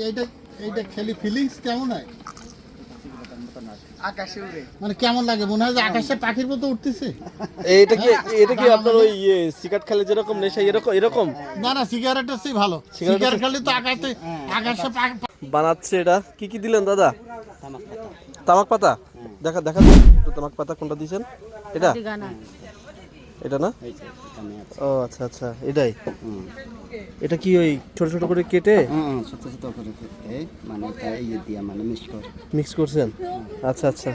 এইটা এইটা খেলি ফিলিংস কেমন হয়? আকাশে উড়ে মানে কেমন লাগে, মনে হয় যে আকাশে পাখির মতো উঠতেছে? এটা কি আপনার ওই সিগারেট খেলে যেরকম নেশা এরকম এরকম? না না, সিগারেটের চেয়ে ভালো। সিগারেট খেলে তো আকাশে আকাশে বানাচ্ছে এটা কি কি দিলেন দাদা? তামাক পাতা। দেখা দেখা একটু তামাক পাতা কোনটা দিয়েছেন? এটা এটা না? ও আচ্ছা আচ্ছা, এটাই। এটা কি ওই ছোট ছোট করে কেটে ছোট ছোট করে মানে ইয়ে দিয়া মানে মিক্স করছেন? আচ্ছা আচ্ছা।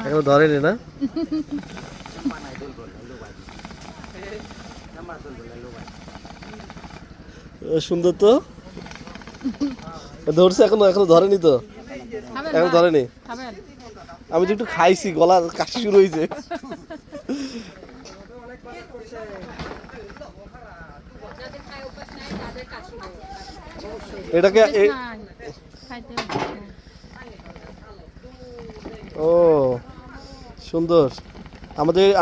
এখন ধরেনি না? সুন্দর তো ধরছে, এখনো ধরেনি তো, এখন ধরেনি। আমি তো একটু খাইছি, গলা কাশি শুরু হয়েছে। এটাকে ও সুন্দর।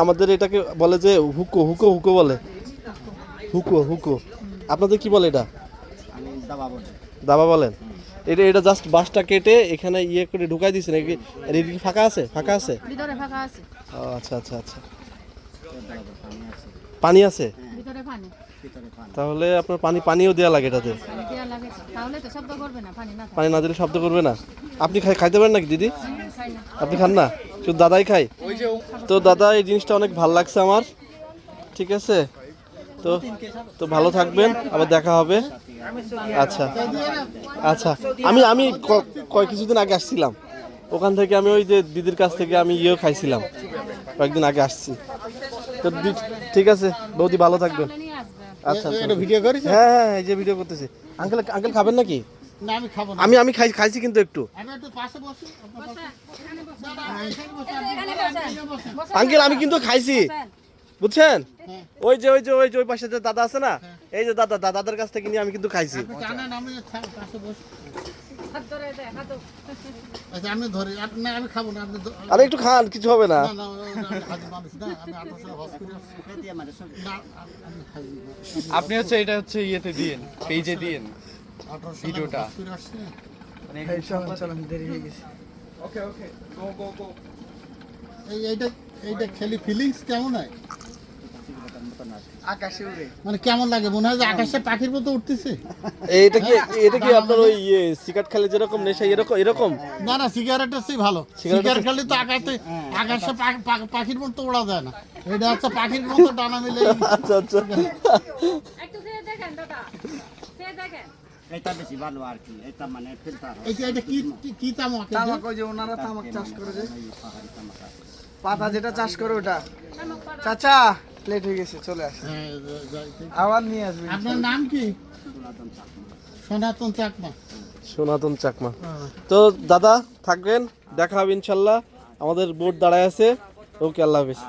আমাদের এটাকে বলে যে হুকো হুকো হুকো বলে, হুকো হুকো। আপনাদের কি বলে এটা? দাবা বলেন। এটা জাস্ট বাঁশটা কেটে এখানে ইয়ে করে ঢুকাই দিছে নাকি? এদিকে ফাঁকা আছে? ফাঁকা আছে ভিতরে ফাঁকা আছে। ও আচ্ছা আচ্ছা আচ্ছা। পানি আছে ভিতরে পানি। তাহলে আপনার পানিও দেওয়া লাগে এটাতে? দেয়া লাগে, তাহলে তো শব্দ করবে না, পানি না। পানি না দিলে শব্দ করবে না। আপনি খাইতে পারেন নাকি দিদি? খাই না। আপনি খান না, শুধু দাদাই খায়? তো দাদা এই জিনিসটা অনেক ভালো লাগছে আমার। ঠিক আছে, তো তো ভালো থাকবেন, আবার দেখা হবে। আচ্ছা আচ্ছা। আমি কিছুদিন আগে আসছিলাম, ওখান থেকে আমি ওই যে দিদির কাছ থেকে আমি খাইছিলাম, কয়েকদিন আগে আসছি। তো ঠিক আছে বৌদি, ভালো থাকবেন। আচ্ছা আচ্ছা। ভিডিও করিস? হ্যাঁ হ্যাঁ, এই যে ভিডিও করতেছি। আঙ্কেল খাবেন নাকি? না আমি খাবো না। আমি খাইছি কিন্তু একটু। আমি একটু পাশে বসি। আঙ্কেল আমি কিন্তু খাইছি, বুঝছেন? ওই যে ওই পাশে যে দাদা আছে না, এই যে দাদার কাছ থেকে নিয়ে আমি কিন্তু খাইছি। জানেন আমি পাশে বসি। আচ্ছা আমি ধরি, না আমি খাবো না। আপনি আরে একটু খান, কিছু হবে না। না না, আমি হাজি মানুষ না, আমি 18 সালে হজ করে আসছি। না আমি হাজি না। আপনি হচ্ছে এটা হচ্ছে ইয়েতে দিন, পেজে দিন 18 সালে ভিডিওটা। হজ করে আসছি। চলেন দেরি হয়ে গেছে। ওকে ওকে, গো গো গো। এইটা খেলি ফিলিংস কেমন হয়? আকাশে উড়ে মানে কেমন লাগে, মনে হয় যে আকাশে পাখির মতো উঠতেছে? এটা কি আপনার ওই সিগারেট খেলে যেরকম নেশা এরকম? না না, সিগারেটের চেয়ে ভালো। সিগারেট খেলে তো আকাশে পাখির মতো ওড়া যায় না। এটা হচ্ছে পাখির মতো ডানা মিলে। আচ্ছা আচ্ছা। একটু খেয়ে দেখেন দাদা, খেয়ে দেখেন। এটা বেশি ভালো আর কি, এটা মানে ফিল্টার এটা কি তামাক? তামাক ওই যে ওনারা তামাক চাষ করে যে পাতা যেটা চাষ করে ওটা। চাচা লেট হয়ে গেছে, চলে আসে আবার নিয়ে আসবে। আপনার নাম কি? সনাতন চাকমা। সনাতন চাকমা। তো দাদা থাকবেন, দেখা হবে ইনশাল্লাহ। আমাদের বোট দাঁড়ায় আছে। ওকে, আল্লাহ হাফিজ।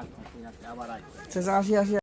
চাচা আসি আসি।